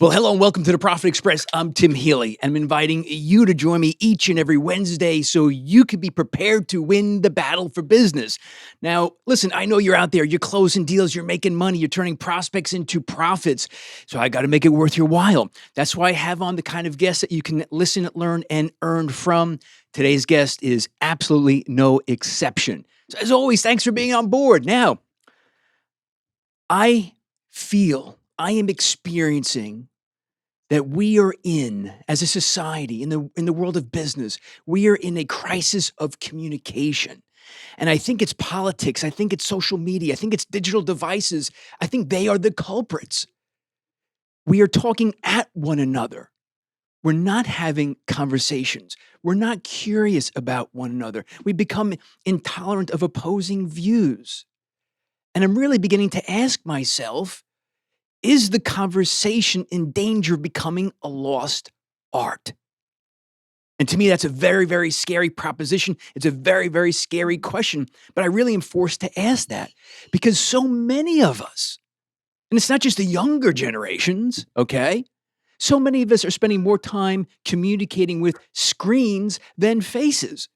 Well, hello and welcome to the Profit Express. I'm Tim Healy, and I'm inviting you to join me each and every Wednesday so you can be prepared to win the battle for business. Now, listen, I know you're out there, you're closing deals, you're making money, you're turning prospects into profits. So I got to make it worth your while. That's why I have on the kind of guests that you can listen, learn, and earn from. Today's guest is absolutely no exception. So as always, thanks for being on board. Now, I am experiencing that we are in, as a society, in the world of business, we are in a crisis of communication. And I think it's politics, I think it's social media, I think it's digital devices. I think they are the culprits. We are talking at one another. We're not having conversations. We're not curious about one another. We become intolerant of opposing views. And I'm really beginning to ask myself, is the conversation in danger of becoming a lost art? And to me, that's a very, very scary proposition. It's a very, very scary question. But I really am forced to ask that because so many of us, and it's not just the younger generations, okay? So many of us are spending more time communicating with screens than faces.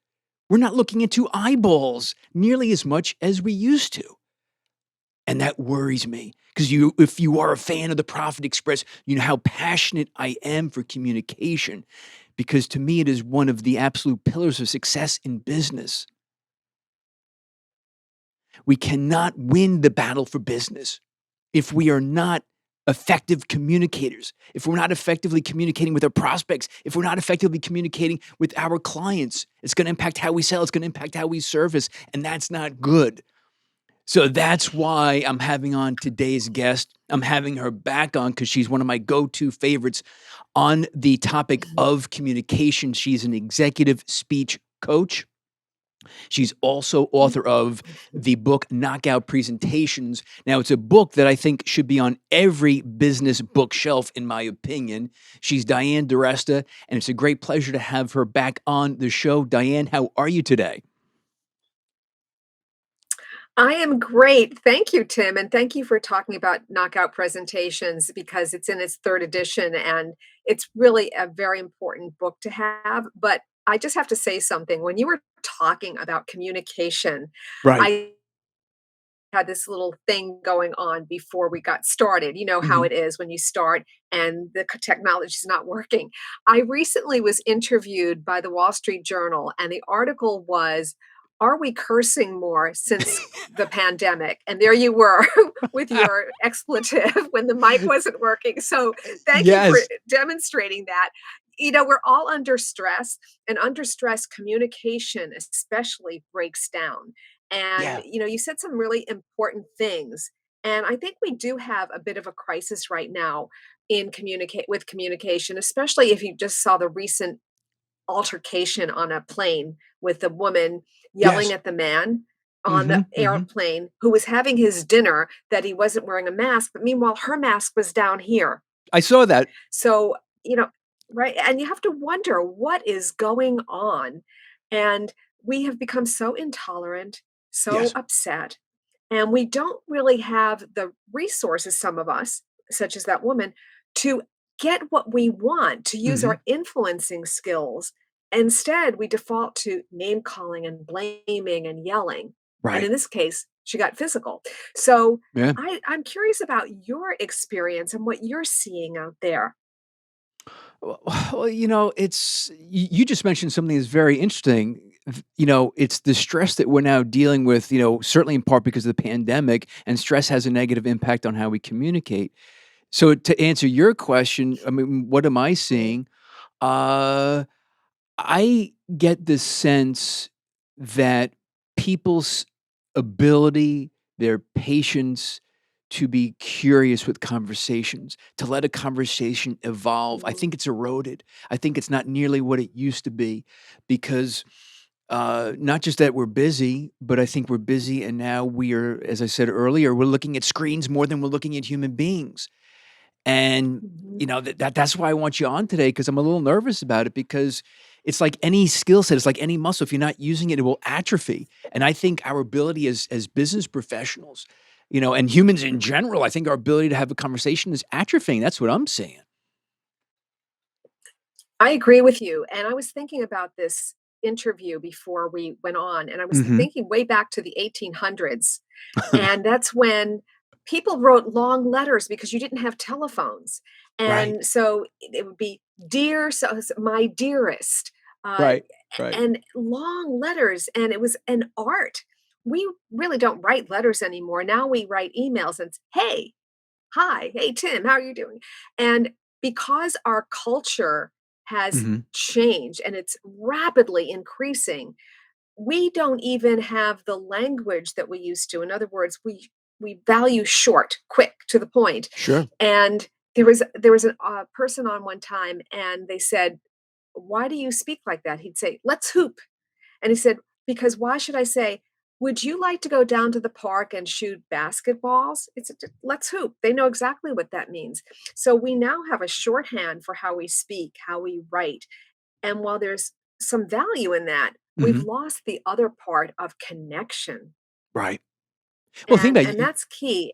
We're not looking into eyeballs nearly as much as we used to. And that worries me because if you are a fan of the Profit Express, you know how passionate I am for communication because to me, it is one of the absolute pillars of success in business. We cannot win the battle for business if we are not effective communicators, if we're not effectively communicating with our prospects, if we're not effectively communicating with our clients. It's going to impact how we sell. It's going to impact how we service, and that's not good. So that's why I'm having on today's guest. I'm having her back on because she's one of my go-to favorites on the topic of communication. She's an executive speech coach. She's also author of the book Knockout Presentations. Now, it's a book that I think should be on every business bookshelf, in my opinion. She's Diane DiResta, and it's a great pleasure to have her back on the show. Diane, how are you today? I am great. Thank you, Tim. And thank you for talking about Knockout Presentations because it's in its third edition and it's really a very important book to have. But I just have to say something. When you were talking about communication, Right. I had this little thing going on before we got started. You know how Mhm. it is when you start and the technology is not working. I recently was interviewed by the Wall Street Journal, and the article was, "Are we cursing more since the pandemic?" And there you were with your expletive when the mic wasn't working. So thank you for Yes. demonstrating that. We're all under stress, and under stress, communication especially breaks down. And, Yeah. you said some really important things. And I think we do have a bit of a crisis right now in communication, especially if you just saw the recent altercation on a plane with the woman yelling Yes. at the man on the Mhm. Mhm. airplane who was having his dinner that he wasn't wearing a mask, but meanwhile her mask was down here. I saw that. So, right, and you have to wonder what is going on. And we have become so intolerant, so Yes. upset, and we don't really have the resources, some of us, such as that woman, to get what we want, to use Mhm. our influencing skills. Instead, we default to name calling and blaming and yelling. And Right. in this case, she got physical. So Yeah. I'm curious about your experience and what you're seeing out there. Well, it's you just mentioned something that's very interesting. It's the stress that we're now dealing with, certainly in part because of the pandemic, and stress has a negative impact on how we communicate. So to answer your question, I mean, what am I Mm, seeing? Uh, I get the sense that people's ability, their patience to be curious with conversations, to let a conversation evolve, I mhm. think it's eroded. I think it's not nearly what it used to be because not just that we're busy, but I think we're busy and now we are, as I said earlier, we're looking at screens more than we're looking at human beings. And, Mhm. that's why I want you on today because 'cause I'm a little nervous about it because it's like any skill set, it's like any muscle. If you're not using it, it will atrophy. And I think our ability as business professionals, and humans in general, I think our ability to have a conversation is atrophying. That's what I'm saying. I agree with you, and I was thinking about this interview before we went on, and I was Mhm. thinking way back to the 1800s, and that's when people wrote long letters because you didn't have telephones, Right, and so it would be, "Dear my dearest," uh, right, right. and long letters, and it was an art. We really don't write letters anymore. Now we write emails and it's, "Hey, hi, hey Tim, how are you doing?" And because our culture has Mhm. changed and it's rapidly increasing, we don't even have the language that we used to. In other words, we value short, quick, to the point. Sure. And there was a person on one time, and they said, "Why do you speak like that?" He'd say, "Let's hoop." And he said, "Because why should I say, 'Would you like to go down to the park and shoot basketballs?' It's let's hoop." They know exactly what that means. So we now have a shorthand for how we speak, how we write. And while there's some value in that, we've Mhm. lost the other part of connection. Right. Well, think And about and you. that's key.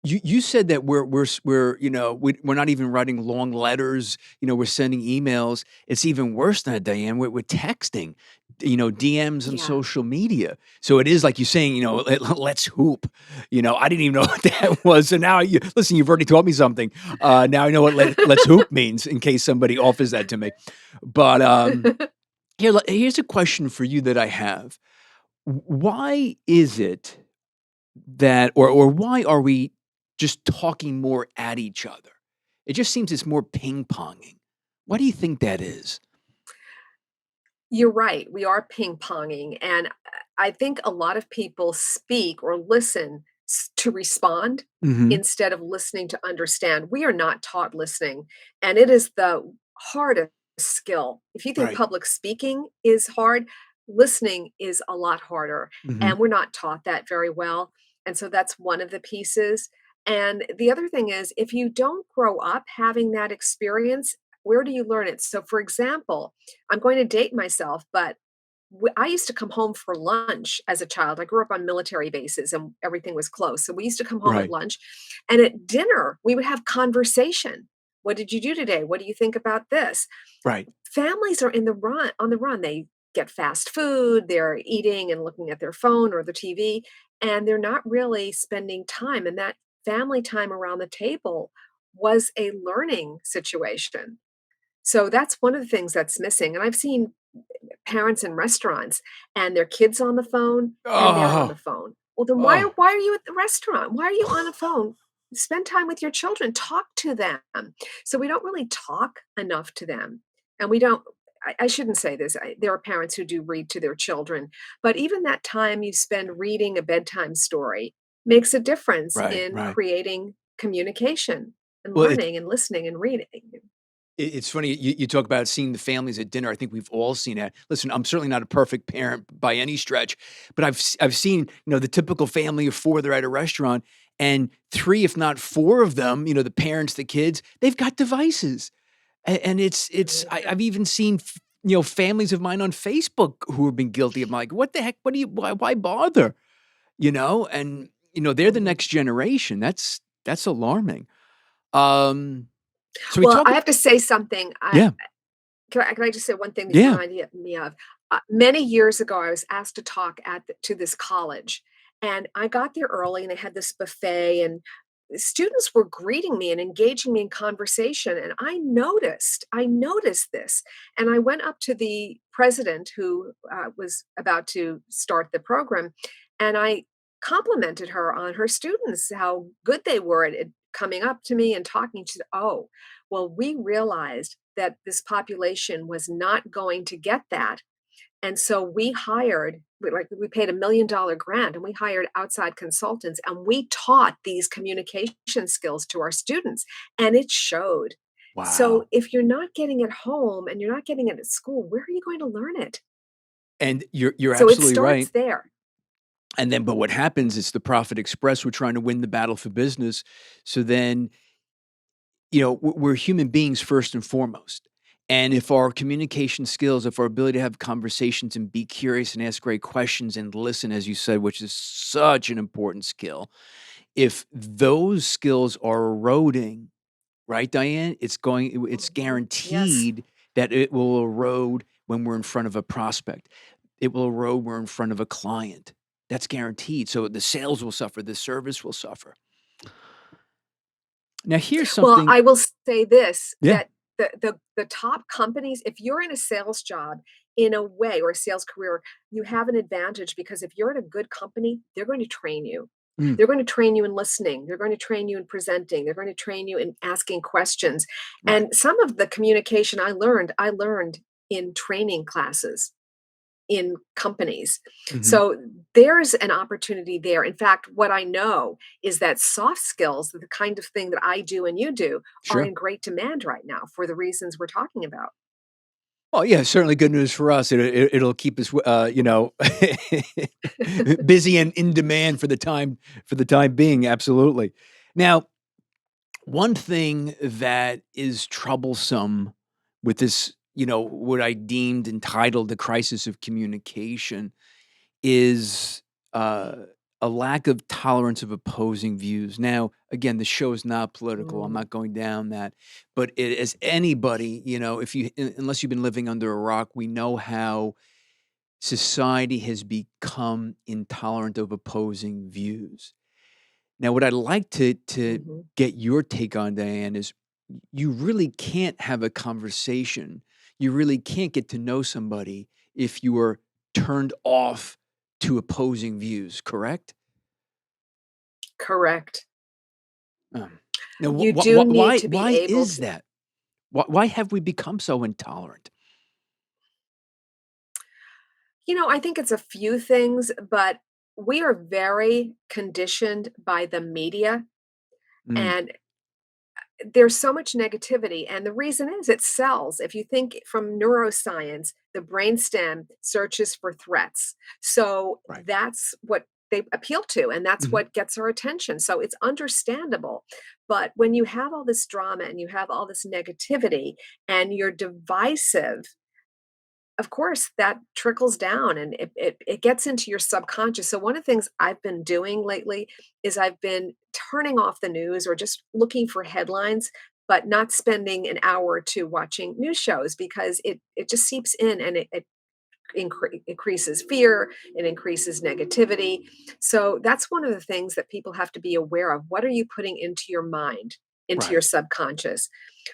You said that we're we're not even writing long letters, we're sending emails. It's even worse than that, Diane. We're texting, DMs and Yeah. social media. So it is like you're saying, let's hoop. I didn't even know what that was. So now listen, you've already taught me something. Now I know what let's hoop means in case somebody offers that to me. But here's a question for you that I have. Why is it that or why are we just talking more at each other? It just seems it's more ping-ponging. Why do you think that is? You're right, we are ping-ponging, and I think a lot of people speak or listen to respond Mhm. instead of listening to understand. We are not taught listening, and it is the hardest skill. If you think Right. public speaking is hard, listening is a lot harder, Mhm. and we're not taught that very well, and so that's one of the pieces. And the other thing is, if you don't grow up having that experience, where do you learn it? So, for example, I'm going to date myself, but I used to come home for lunch as a child. I grew up on military bases and everything was close. So we used to come home at Right. lunch, and at dinner, we would have conversation. What did you do today? What do you think about this? Right. Families are on the run. They get fast food, they're eating and looking at their phone or the TV, and they're not really spending time. And that family time around the table was a learning situation. So that's one of the things that's missing. And I've seen parents in restaurants and their kids on the phone and they're on the Oh. phone. Well, then why Oh. are why are you at the restaurant? Why are you on the phone? Spend time with your children, talk to them. So we don't really talk enough to them. And we don't I shouldn't say this. There are parents who do read to their children, but even that time you spend reading a bedtime story makes a difference Right, in right. creating communication and Well, it's learning and listening and reading. it's funny you talk about seeing the families at dinner. I think we've all seen that. Listen, I'm certainly not a perfect parent by any stretch, but I've seen, the typical family of 4, they're at a restaurant, and 3, if not 4 of them, the parents, the kids, they've got devices. And Mhm. I've even seen families of mine on Facebook who have been guilty of, like, what the heck, what do you why bother, and they're the Mhm. next generation. That's alarming. um so we Well, talk I ab- have to say something. yeah, Can I just say one thing that you yeah, reminded me of? Many years ago, I was asked to talk to this college, and I got there early, and they had this buffet, and students were greeting me and engaging me in conversation, and I noticed this, and I went up to the president who was about to start the program, and I complimented her on her students, how good they were at coming up to me and talking. She said, "Oh, well, we realized that this population was not going to get that. And so we paid $1 million grant and we hired outside consultants and we taught these communication skills to our students and it showed. So wow. if you're not getting it home and you're not getting it at school, where are you going to learn it? And you're So it absolutely right. starts there. And then, but what happens is the profit express, we're trying to win the battle for business. So then, we're human beings first and foremost. And if our communication skills, if our ability to have conversations and be curious and ask great questions and listen, as you said, which is such an important skill, if those skills are eroding, right, Diane? It's Mhm. Yes. guaranteed that it will erode when we're in front of a prospect. It will erode when we're in front of a client. That's guaranteed. So the sales will suffer, the service will suffer. Now, here's Well, something. I will say this, Yeah. that the top companies, if you're in a sales job in a way or a sales career, you have an advantage because if you're at a good company, they're going to train you. Mm, They're going to train you in listening. They're going to train you in presenting. They're going to train you in asking questions. right. And some of the communication I learned in training classes in companies. Mhm. So there's an opportunity there. In fact, what I know is that soft skills, the kind of thing that I do and you do, are Sure. in great demand right now for the reasons we're talking about. Well, yeah, certainly good news for us. It'll keep us, busy and in demand for the time being. Absolutely. Now, one thing that is troublesome with this, what I deemed entitled the crisis of communication is uh, a lack of tolerance of opposing views. Now, again, the show is not political. I'm Mm, not going down that, but as anybody, if unless you've been living under a rock, we know how society has become intolerant of opposing views. Now, what I'd like to mhm. get your take on, Diane, is you really can't have a conversation. You really can't get to know somebody if you are turned off to opposing views, correct? Correct. Um, Now, You do need to be why able is to. that? Why have we become so intolerant? I think it's a few things, but we are very conditioned by the media, Mm, and there's so much negativity, and the reason is it sells. If you think from neuroscience, the brainstem searches for threats. So right. that's what they appeal to, and that's Mhm. what gets our attention. So it's understandable. But when you have all this drama and you have all this negativity and you're divisive, of course, that trickles down and it gets into your subconscious. So one of the things I've been doing lately is I've been turning off the news or just looking for headlines, but not spending an hour or two watching news shows because it just seeps in and it increases fear, it increases negativity. So that's one of the things that people have to be aware of. What are you putting into your mind, into your Right. subconscious?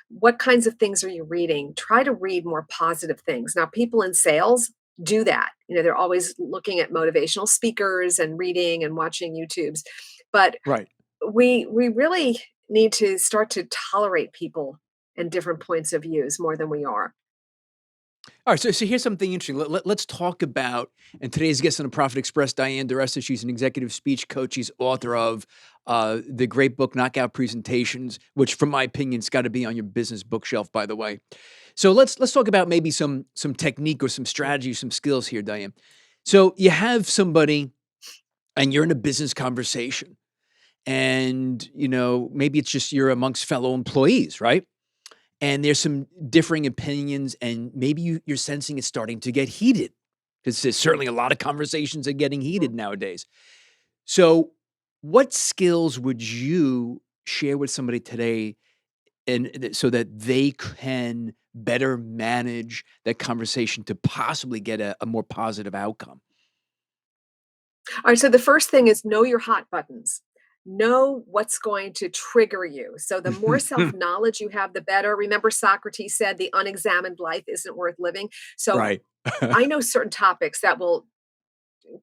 What kinds of things are you reading? Try to read more positive things. Now, people in sales do that. They're always looking at motivational speakers and reading and watching YouTubes. But Right. we really need to start to tolerate people and different points of views more than we are. All right, so here's something interesting. Let's talk about, and today's guest on the Profit Express, Diane DiResta. She's an executive speech coach. She's author of the great book Knockout Presentations, which, from my opinion, has got to be on your business bookshelf. By the way, so let's talk about maybe some technique or some strategy, some skills here, Diane. So you have somebody, and you're in a business conversation, and maybe it's just you're amongst fellow employees, right? And there's some differing opinions, and maybe you're sensing it's starting to get heated because there's certainly a lot of conversations are getting Mhm. heated nowadays. So, what skills would you share with somebody today, and so that they can better manage that conversation to possibly get a more positive outcome? All right, so the first thing is know your hot buttons. Know what's going to trigger you. So the more self-knowledge you have, the better. Remember Socrates said the unexamined life isn't worth living. So Right. I know certain topics that will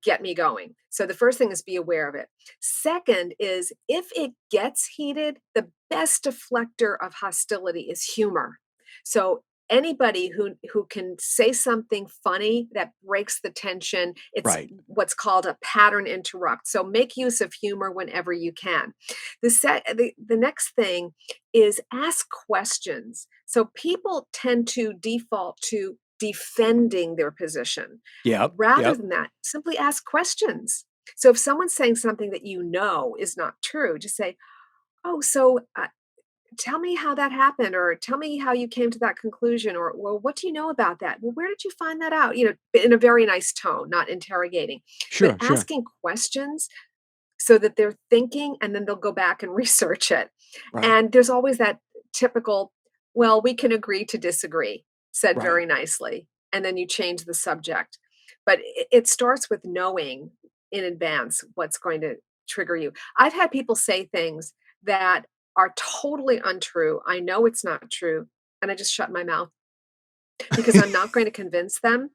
get me going. So the first thing is be aware of it. Second is if it gets heated, the best deflector of hostility is humor. So anybody who can say something funny that breaks the tension, it's Right. what's called a pattern interrupt. So make use of humor whenever you can. The next thing is ask questions. So people tend to default to defending their position. Yep. Rather Yep. than that, simply ask questions. So if someone's saying something that you know is not true, just say, "Oh, so tell me how that happened," or "Tell me how you came to that conclusion," or "Well, what do you know about that? Well, where did you find that out?" In a very nice tone, not interrogating, but Sure. Sure. asking questions so that they're thinking and then they'll go back and research it. Right. And there's always that typical, "Well, we can agree to disagree." said Right. very nicely, and then you change the subject. But it starts with knowing in advance what's going to trigger you. I've had people say things that are totally untrue. I know it's not true, and I just shut my mouth because I'm not going to convince them.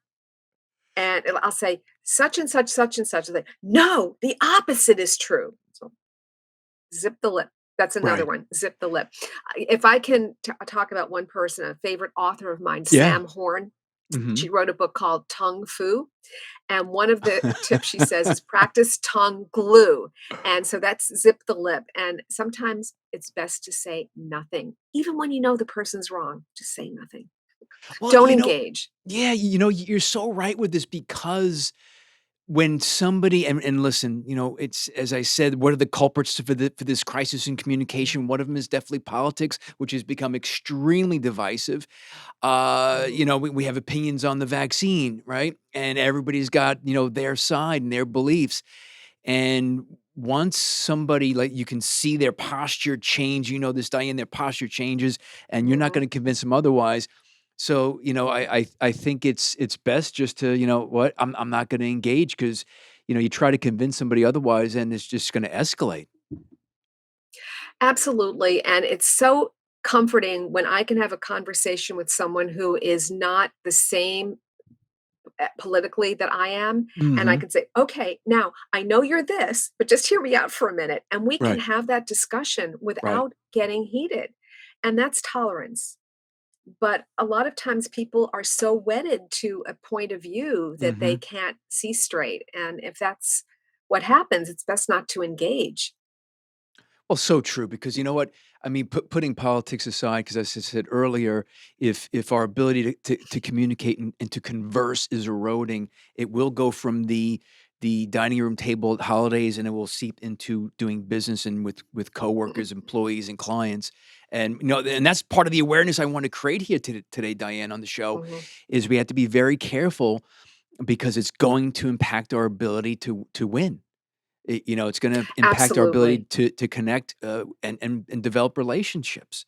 And I'll say such and such, such and such. And they, no, the opposite is true. So zip the lip. That's another Right. one. Zip the lip. If I can talk about one person, a favorite author of mine, Yeah. Sam Horn. Mhm. She wrote a book called Tongue Fu. And one of the tips she says is practice tongue glue. And so that's zip the lip. And sometimes it's best to say nothing. Even when you know the person's wrong, just say nothing. Well, Don't engage. yeah, you're so right with this because when somebody and listen, it's as I said, what are the culprits for this crisis in communication? One of them is definitely politics, which has become extremely divisive. Mhm. We have opinions on the vaccine, right? And everybody's got, their side and their beliefs. And once somebody like you can see their posture change, this Diane, their posture changes, and you're not Mhm. going to convince them otherwise. So, I think it's best just to, what, I'm not going to engage because, you try to convince somebody otherwise, and it's just going to escalate. Absolutely, and it's so comforting when I can have a conversation with someone who is not the same, politically that I am, and I Hmm. can say, "Okay, now I know you're this, but just hear me out for a minute," and we can Right. have that discussion Right. without getting heated, and that's tolerance. But a lot of times people are so wedded to a point of view that they Hmm. can't see straight, and if that's what happens, it's best not to engage. Well, so true because you know what? I mean, putting politics aside, because as I said earlier, if our ability to communicate and to converse is eroding, it will go from the dining room table at holidays, and it will seep into doing business and with coworkers, employees, and clients. And and that's part of the awareness I want to create here today, Diane, on the show, Mhm. is we have to be very careful because it's going to impact our ability to win. It's gonna impact our ability Absolutely. to connect, and develop relationships.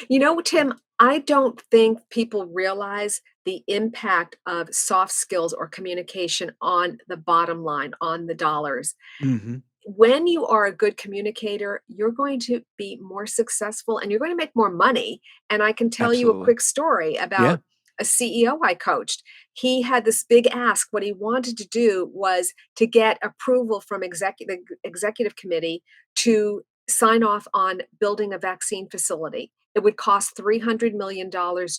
You know, Tim, I don't think people realize the impact of soft skills or communication on the bottom line, on the dollars. Mhm. When you are a good communicator, you're going to be more successful and you're going to make more money. And I can tell you a Absolutely. quick story Yeah. about a CEO I coached. He had this big ask. What he wanted to do was to get approval from the executive committee to sign off on building a vaccine facility. It would cost $300 million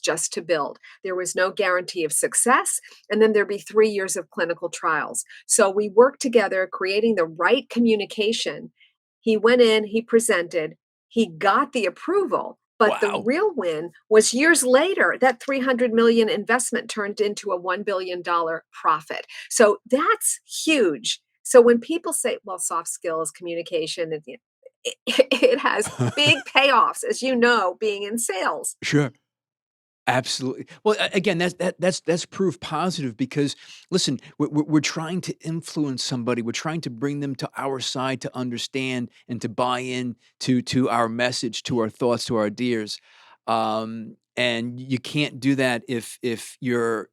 just to build. There was no guarantee of success. And then there'd be 3 years of clinical trials. So we worked together, creating the right communication. He went in, he presented, he got the approval. But the Wow. real win was years later, that 300 million investment turned into a $1 billion profit. So that's huge. So when people say, well, soft skills, communication, it has big payoffs, as you know, being in sales. Sure. Absolutely. Well, again, that's proof positive because listen, we're trying to influence somebody. We're trying to bring them to our side to understand and to buy in to our message, to our thoughts, to our ideas. And you can't do that if you're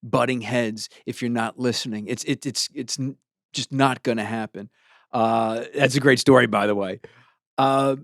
butting heads. If you're not listening, just not going to happen. That's a great story, by the way. Uh,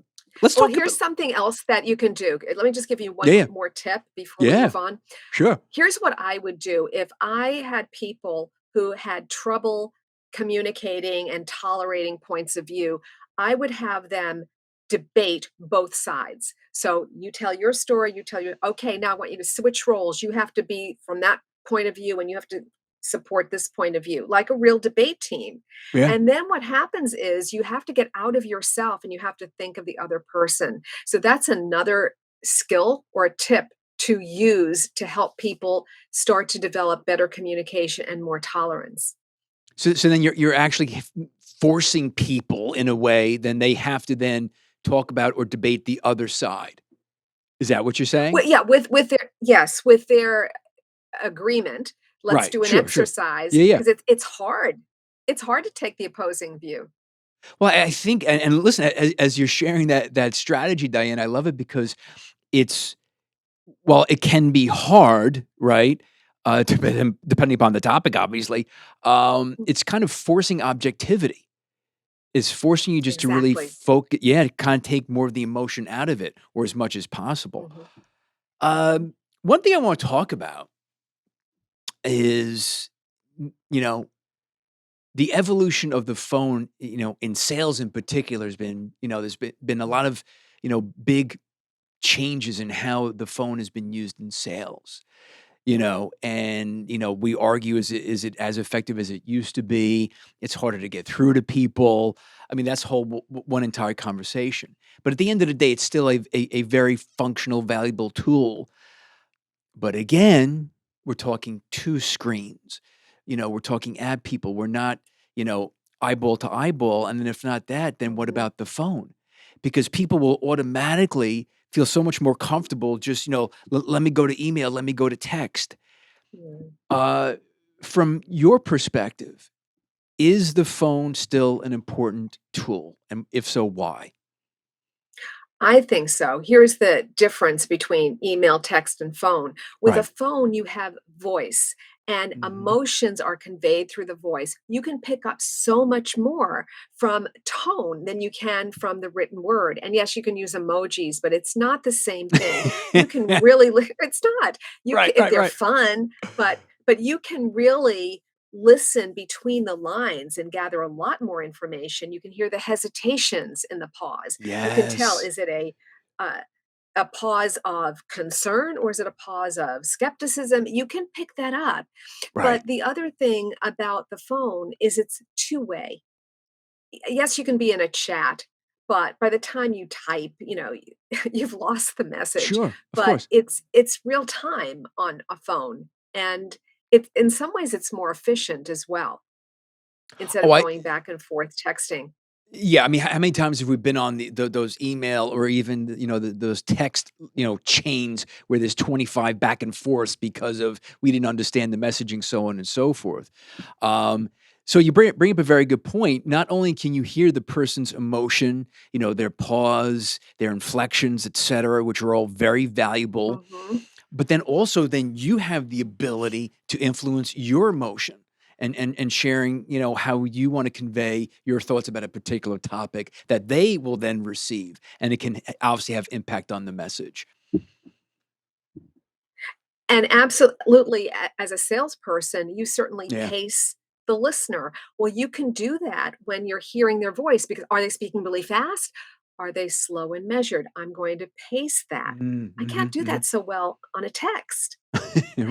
let's Well, talk here's about something else that you can do. Let me just give you yeah, one yeah, more tip before we yeah, move on. sure. Here's what I would do if I had people who had trouble communicating and tolerating points of view. I would have them debate both sides. So you tell your story, you tell your, okay, now I want you to switch roles. You have to be from that point of view and you have to support this point of view, like a real debate team. Yeah. And then what happens is you have to get out of yourself and you have to think of the other person. So that's another skill or a tip to use to help people start to develop better communication and more tolerance. So then you're actually forcing people in a way, then they have to then talk about or debate the other side. Is that what you're saying? Well, yeah, with their yes, with their agreement, let's Right. do an Sure, sure. exercise Yeah, yeah. because it's hard. It's hard to take the opposing view. Well, I think and listen, as you're sharing that strategy, Diane, I love it because it's While it can be hard, right? Depending upon the topic, obviously, it's kind of forcing objectivity. It's forcing you just to really Exactly. focus, yeah, to kinda take more of the emotion out of it or as much as possible. Mhm, mhm, One thing I wanna talk about is, you know, the evolution of the phone, in sales in particular has been, there's been a lot mhm, of, big changes in how the phone has been used in sales. And we argue, is it as effective as it used to be? It's harder to get through to people. I mean, that's whole one entire conversation. But at the end of the day, it's still a very functional, valuable tool. But again, we're talking two screens. We're talking at people. We're not, you know, eyeball to eyeball. And then if not that, then what mhm, about the phone? Because people will automatically feel so much more comfortable just, let me go to email, let me go to text. mm. Uh, from your perspective, is the phone still an important tool? And if so, why? I think so. Here's the difference between email, text, and phone. With a Right. phone, you have voice and Mhm. emotions are conveyed through the voice. You can pick up so much more from tone than you can from the written word. And yes, you can use emojis, but it's not the same thing. You can really, it's not. Right, right, They're right. fun, but you can really listen between the lines and gather a lot more information. You can hear the hesitations in the pause. You can tell, Yes. is it uh, a pause of concern or is it a pause of skepticism? You can pick that up. Right. But the other thing about the phone is it's two-way. Yes, you can be in a chat, but by the time you type, you've lost the message. Sure. Of But course. it's real time on a phone, and it in some ways it's more efficient as well instead Oh, of I going back and forth texting. Yeah, I mean, how many times have we been on those email or even, those text, chains where there's 25 back and forths because of we didn't understand the messaging, so on and so forth. Um, so you bring up a very good point. Not only can you hear the person's emotion, their pause, their inflections, etc., which are all very valuable, Mhm. but then also then you have the ability to influence your emotion and sharing, how you want to convey your thoughts about a particular topic that they will then receive. And it can obviously have impact on the message. And absolutely, as a salesperson, you certainly Yeah. pace the listener. Well, you can do that when you're hearing their voice because are they speaking really fast? Are they slow and measured? I'm going to pace that. Mm, I can't mhm, do mhm. that so well on a text.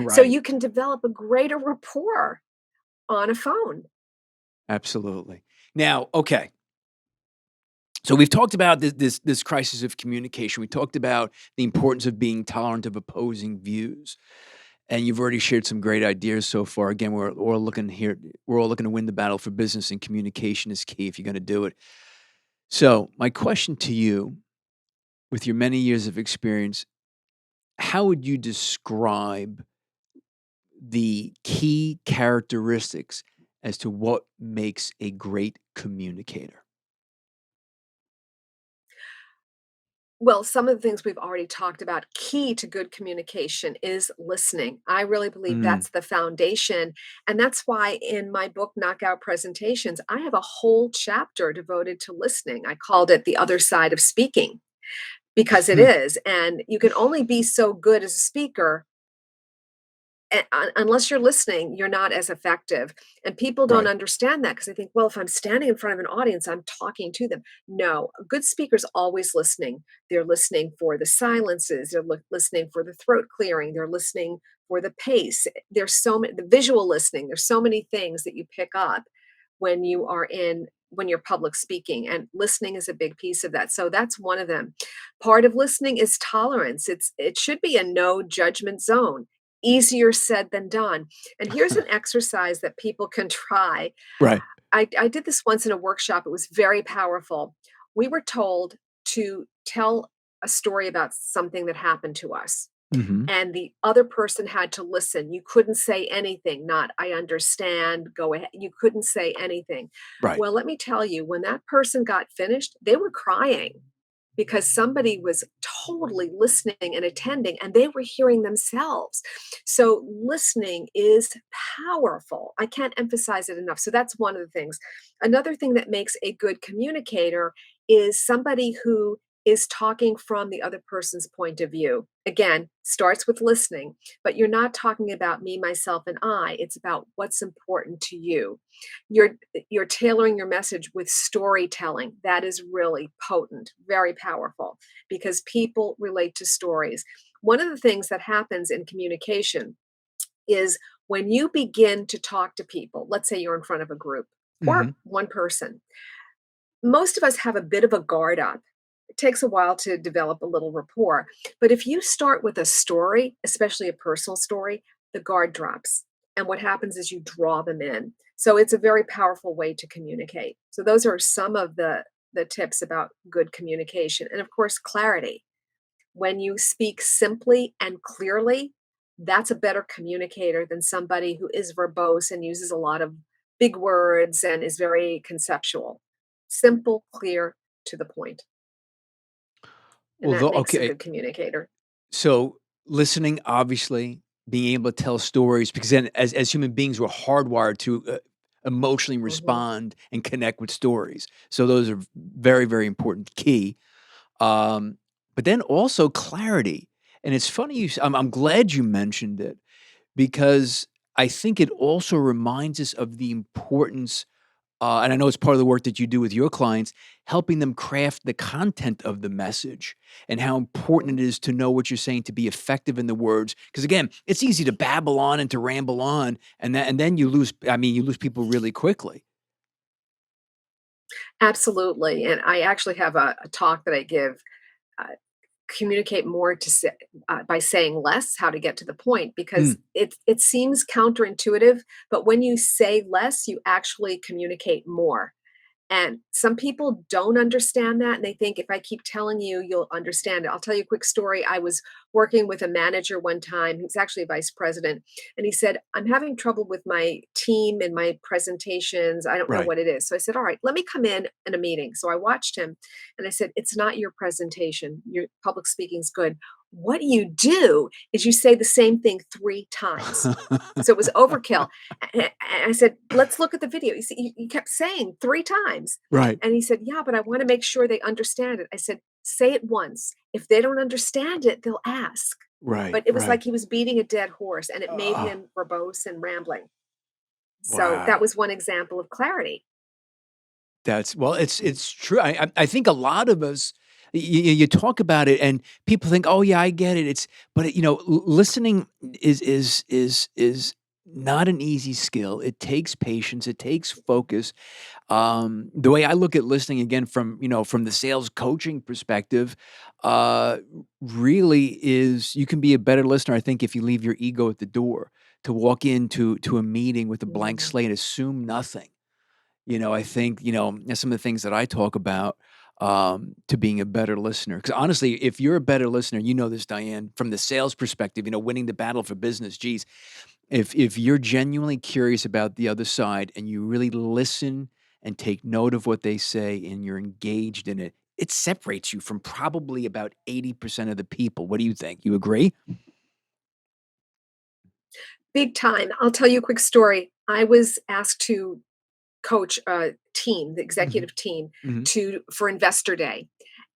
So Right. you can develop a greater rapport on a phone. Absolutely. Now, okay. So we've talked about this crisis of communication. We talked about the importance of being tolerant of opposing views. And you've already shared some great ideas so far. Again, we're all looking to win the battle for business, and communication is key if you're gonna do it. So, my question to you, with your many years of experience, how would you describe the key characteristics as to what makes a great communicator? Well, some of the things we've already talked about, key to good communication is listening. I really believe Mm, that's the foundation. And that's why in my book, Knockout Presentations, I have a whole chapter devoted to listening. I called it The Other Side of Speaking because it is. And you can only be so good as a speaker unless you're listening, you're not as effective. And people don't right. understand that because they think, well, if I'm standing in front of an audience, I'm talking to them. No, a good speaker's always listening. They're listening for the silences, they're listening for the throat clearing, they're listening for the pace. There's so many, the visual listening, there's so many things that you pick up when you are in when you're public speaking, and listening is a big piece of that. So that's one of them. Part of listening is tolerance. It should be a no judgment zone. Easier said than done. And here's an exercise that people can try. Right. I did this once in a workshop. It was very powerful. We were told to tell a story about something that happened to us, Mhm. and the other person had to listen. You couldn't say anything, not "I understand, go ahead." You couldn't say anything. Right. Well, let me tell you, when that person got finished, they were crying. because somebody was totally listening and attending and they were hearing themselves. So listening is powerful. I can't emphasize it enough. So that's one of the things. Another thing that makes a good communicator is somebody who is talking from the other person's point of view. Again, starts with listening, but you're not talking about me, myself, and I. It's about what's important to you. You're you're tailoring your message with storytelling. That is really potent, very powerful, because people relate to stories. One of the things that happens in communication is when you begin to talk to people, let's say you're in front of a group or Mhm. one person, most of us have a bit of a guard up. It takes a while to develop a little rapport. But if you start with a story, especially a personal story, the guard drops. And what happens is you draw them in. So it's a very powerful way to communicate. So those are some of the tips about good communication. And of course, clarity. When you speak simply and clearly, that's a better communicator than somebody who is verbose and uses a lot of big words and is very conceptual. Simple, clear, to the point, and Well, that tho makes a okay, good communicator. so listening, obviously, being able to tell stories, because then as human beings, we're hardwired to, emotionally Mhm. respond and connect with stories. So those are very, very important, key. But then also clarity, and it's funny I'm glad you mentioned it because I think it also reminds us of the importance, and I know it's part of the work that you do with your clients, helping them craft the content of the message and how Mhm. important it is to know what you're saying to be effective in the words. Because again, it's easy to babble on and to ramble on, and then you lose. I mean, you lose people really quickly. Absolutely, and I actually have a talk that I give, uh, communicate more to say, by saying less, how to get to the point, because Mm, it seems counterintuitive, but when you say less, you actually communicate more. And some people don't understand that, and they think if I keep telling you, you'll understand it. I'll tell you a quick story. I was working with a manager one time, who's actually a vice president, and he said, "I'm having trouble with my team and my presentations. I don't know right. what it is." So I said, "All right, let me come in a meeting." So I watched him and I said, "It's not your presentation. Your public speaking's good. What you do is you say the same thing 3 times." So it was overkill. And I said, "Let's look at the video." You see, he kept saying 3 times. Right, And he said, "Yeah, but I wanna make sure they understand it." I said, "Say it once. If they don't understand it, they'll ask." right, But it was right. like he was beating a dead horse, and it made Oh, him verbose and rambling. So that wow. was one example of clarity. That's well, it's true. I think a lot of us, you talk about it and people think, "Oh, yeah, I get it." It's but, listening is not an easy skill. It takes patience, it takes focus. The way I look at listening again from, from the sales coaching perspective, uh, really is you can be a better listener, I think, if you leave your ego at the door, to walk into a meeting with a blank Mhm. slate, assume nothing. I think, that's some of the things that I talk about, to being a better listener. Because honestly, if you're a better listener, you know this, Diane, from the sales perspective, winning the battle for business, geez, if you're genuinely curious about the other side and you really listen and take note of what they say and you're engaged in it, it separates you from probably about 80% of the people. What do you think? You agree? Big time. I'll tell you a quick story. I was asked to coach a team, the Mhm, executive team, mhm, to for Investor Day.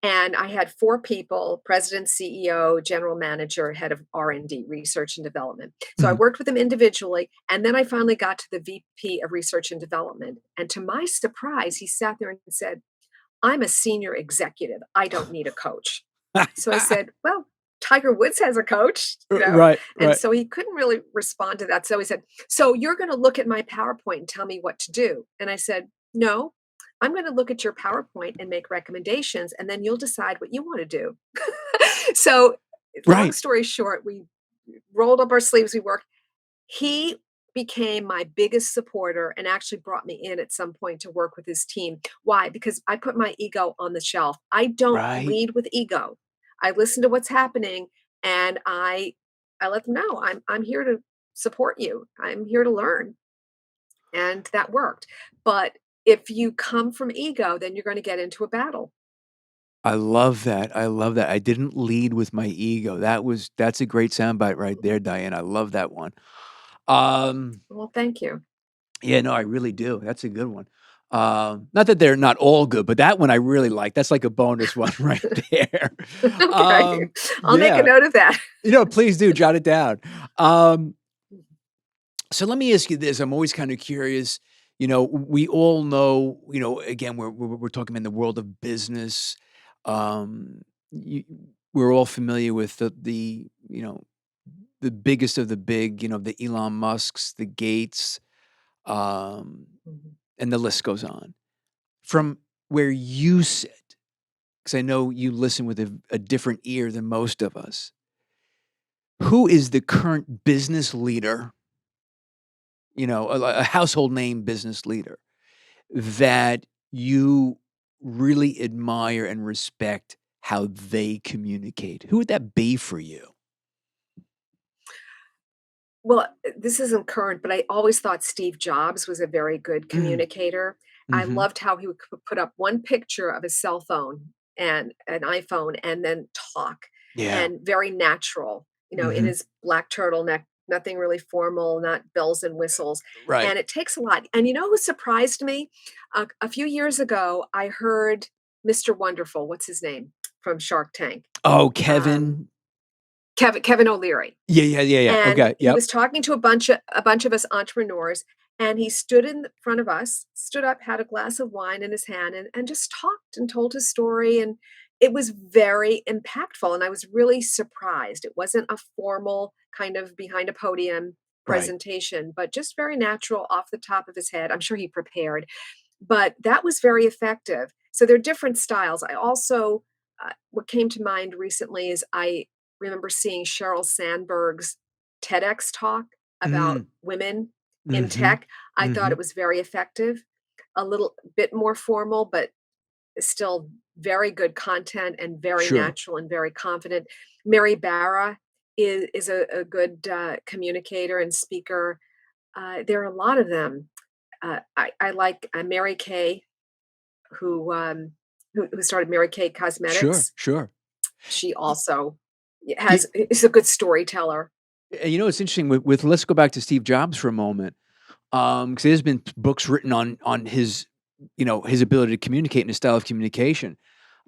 And I had 4 people, president, CEO, general manager, head of R&D, research and development. So I mhm. worked with them individually, and then I finally got to the VP of research and development. And to my surprise, he sat there and said, "I'm a senior executive. I don't need a coach." So I said, "Well, Tiger Woods has a coach, you know?" Right, And right. so he couldn't really respond to that. So he said, "So you're gonna look at my PowerPoint and tell me what to do?" And I said, "No, I'm gonna look at your PowerPoint and make recommendations, and then you'll decide what you wanna do." So, long Right. story short, we rolled up our sleeves, we worked. He became my biggest supporter and actually brought me in at some point to work with his team. Why? Because I put my ego on the shelf. I don't Right. lead with ego. I listen to what's happening and I let them know I'm here to support you. I'm here to learn. And that worked. But if you come from ego, then you're going to get into a battle. I love that. I love that. I didn't lead with my ego. That's a great soundbite right there, Diane. I love that one. Um, Well, thank you. yeah, no, I really do. That's a good one. Not that they're not all good, but that one I really like. That's like a bonus one right there. Okay. I'll make a Yeah, note of that. please do jot it down. Um, so let me ask you this. I'm always kind of curious. We all know, again, we're talking in the world of business. Um, you, we're all familiar with the biggest of the big, the Elon Musks, the Gates, um, Mhm. and the list goes on. From where you sit, because I know you listen with a different ear than most of us, who is the current business leader, a household name business leader that you really admire and respect how they communicate? Who would that be for you? Well, this isn't current, but I always thought Steve Jobs was a very good Mm, communicator. I mhm. loved how he would put up one picture of a cell phone and an iPhone and then talk, Yeah. and very natural, in Mhm. his black turtleneck, nothing really formal, not bells and whistles. Right. And it takes a lot. And you know who surprised me? A few years ago, I heard Mr. Wonderful, what's his name, from Shark Tank? Oh, Um, Kevin. Kevin O'Leary. Yeah, yeah, yeah, yeah. And Okay. he Yep. was talking to a bunch of us entrepreneurs, and he stood in front of us, stood up, had a glass of wine in his hand, and just talked and told his story, and it was very impactful, and I was really surprised. It wasn't a formal kind of behind a podium Right. presentation, but just very natural off the top of his head. I'm sure he prepared, but that was very effective. So there are different styles. I also what came to mind recently is I remember seeing Sheryl Sandberg's TEDx talk about Mm. women in Mhm. tech. I thought Mhm. it was very effective, a little bit more formal, but still very good content and very Sure. natural and very confident. Mary Barra is a good communicator and speaker. There are a lot of them. I like Mary Kay, who who started Mary Kay Sure, Cosmetics. sure. She Y also y is a good storyteller. and it's interesting with let's go back to Steve Jobs for a moment, 'cause there's been books written on his, his ability to communicate and his style of communication.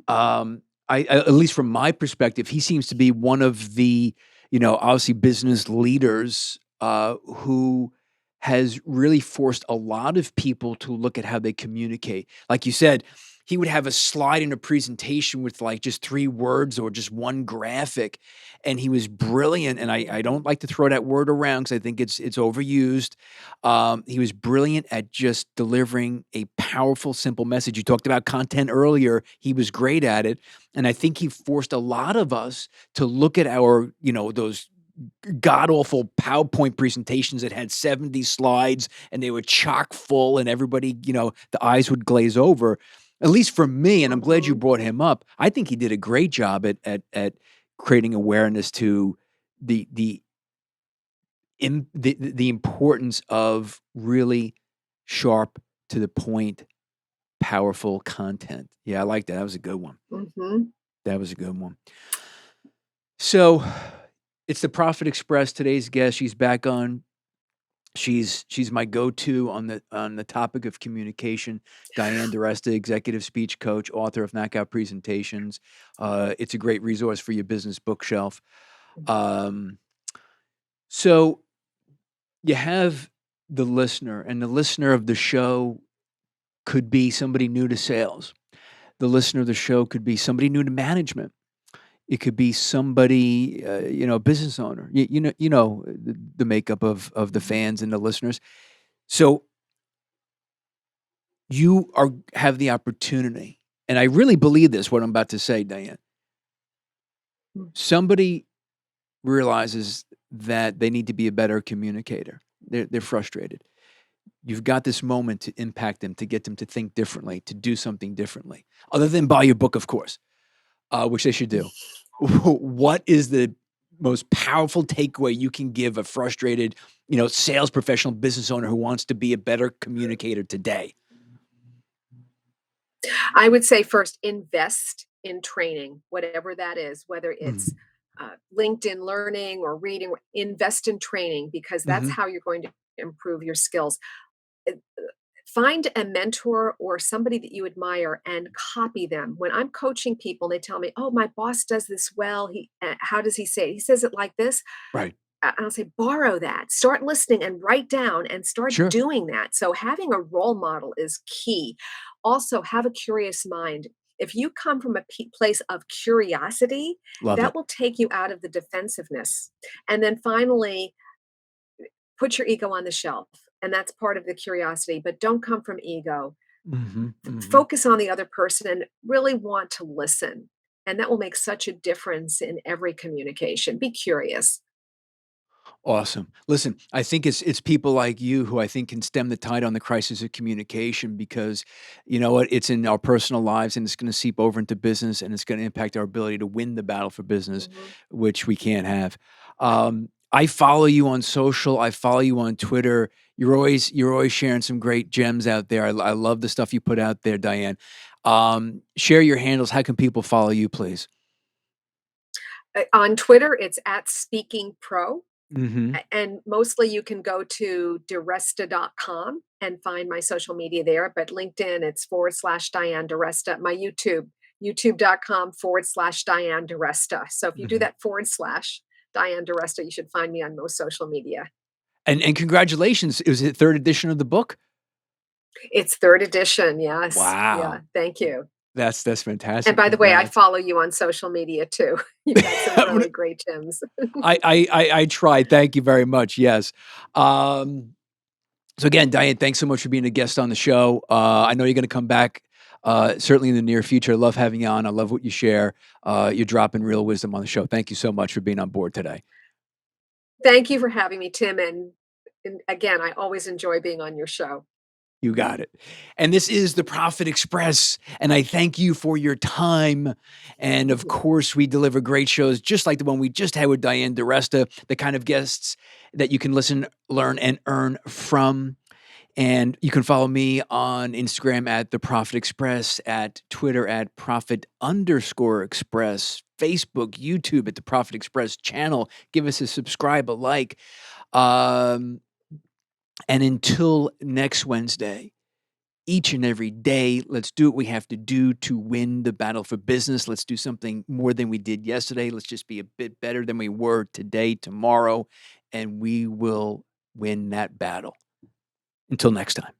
Um, at least from my perspective, he seems to be one of the, obviously business leaders, who has really forced a lot of people to look at how they communicate. Like you said, he would have a slide in a presentation with like just 3 words or just one graphic, and he was brilliant, and I Mhm, don't like to throw that word around because I think it's overused. He was brilliant at just delivering a powerful, simple message. You talked about content earlier. He was great at it. And I think he forced a lot of us to look at our, those god awful PowerPoint presentations that had 70 slides and they were chock full and everybody, the eyes would glaze over. At least for me, and I'm glad you mhm. brought him up. I think he did a great job at creating awareness to the the importance of really sharp, to the point, powerful content. Yeah, I like that. That was a good one. Mhm. That was a good one. So, it's the Profit Express. Today's guest, she's back on. She's my go-to on the topic of communication. Diane DiResta, executive speech coach, author of Knockout Presentations. It's a great resource for your business bookshelf. Um, so you have the listener, and the listener of the show could be somebody new to sales. The listener of the show could be somebody new to management. It could be somebody, business owner. The makeup of the Mhm. fans and the listeners. So you have the opportunity, and I really believe this, what I'm about to say, Diane. Mm. Somebody realizes that they need to be a better communicator. They're frustrated. You've got this moment to impact them, to get them to think differently, to do something differently, other than buy your book, of course, which they should do. What is the most powerful takeaway you can give a frustrated, sales professional, business owner who wants to be a better communicator today? I would say first invest in training, whatever that is, whether it's Mm. LinkedIn learning or reading, invest in training because that's Mhm. how you're going to improve your skills. Uh, Find a mentor or somebody that you admire and copy them. When I'm coaching people, they tell me, "Oh, my boss does this well. How does he say it? He says it like this." Right. I'll say, borrow that. Start listening and write down and start Sure. doing that. So having a role model is key. Also, have a curious mind. If you come from a place of curiosity, Love that it. will take you out of the defensiveness. And then finally, put your ego on the shelf. And that's part of the curiosity, but don't come from ego. Mhm. Mhm. Focus on the other person and really want to listen. And that will make such a difference in every communication. Be curious. Awesome. Listen, I think it's people like you who I think can stem the tide on the crisis of communication because you know what? It's in our personal lives and it's going to seep over into business and it's going to impact our ability to win the battle for business, Mhm. which we can't have. I follow you on social. I follow you on Twitter. You're always sharing some great gems out there. I love the stuff you put out there, Diane. Share your handles. How can people follow you, please? On Twitter, it's at Speaking Pro. Hmm. And mostly you can go to DiResta.com and find my social media there. But LinkedIn, it's /Diane DiResta. My YouTube, youtube.com /Diane DiResta. So if you do Hmm. that /Diane DiResta, you should find me on most social media. And congratulations. It was the third edition of the book. It's third edition. Yes. Yeah. Wow. Thank you. That's And fantastic. by the way, I Congrats. follow you on social media too. You've got some I'm gonna really great gems. I tried. Thank you very much. Yes. Um, so again, Diane, thanks so much for being a guest on the show. I know you're gonna come back, certainly in the near future. I love having you on. I love what you share. You're dropping real wisdom on the show. Thank you so much for being on board today. Thank you for having me, Tim. And again, I always enjoy being on your show. You got it. And this is the Profit Express. And I thank you for your time. And of Mhm. course, we deliver great shows just like the one we just had with Diane DiResta, the kind of guests that you can listen, learn, and earn from. And you can follow me on Instagram at The Profit Express, at Twitter at Profit_Express, Facebook, YouTube at The Profit Express channel. Give us a subscribe, a like. Um, and until next Wednesday, each and every day, let's do what we have to do to win the battle for business. Let's do something more than we did yesterday. Let's just be a bit better than we were today, tomorrow, and we will win that battle. Until next time.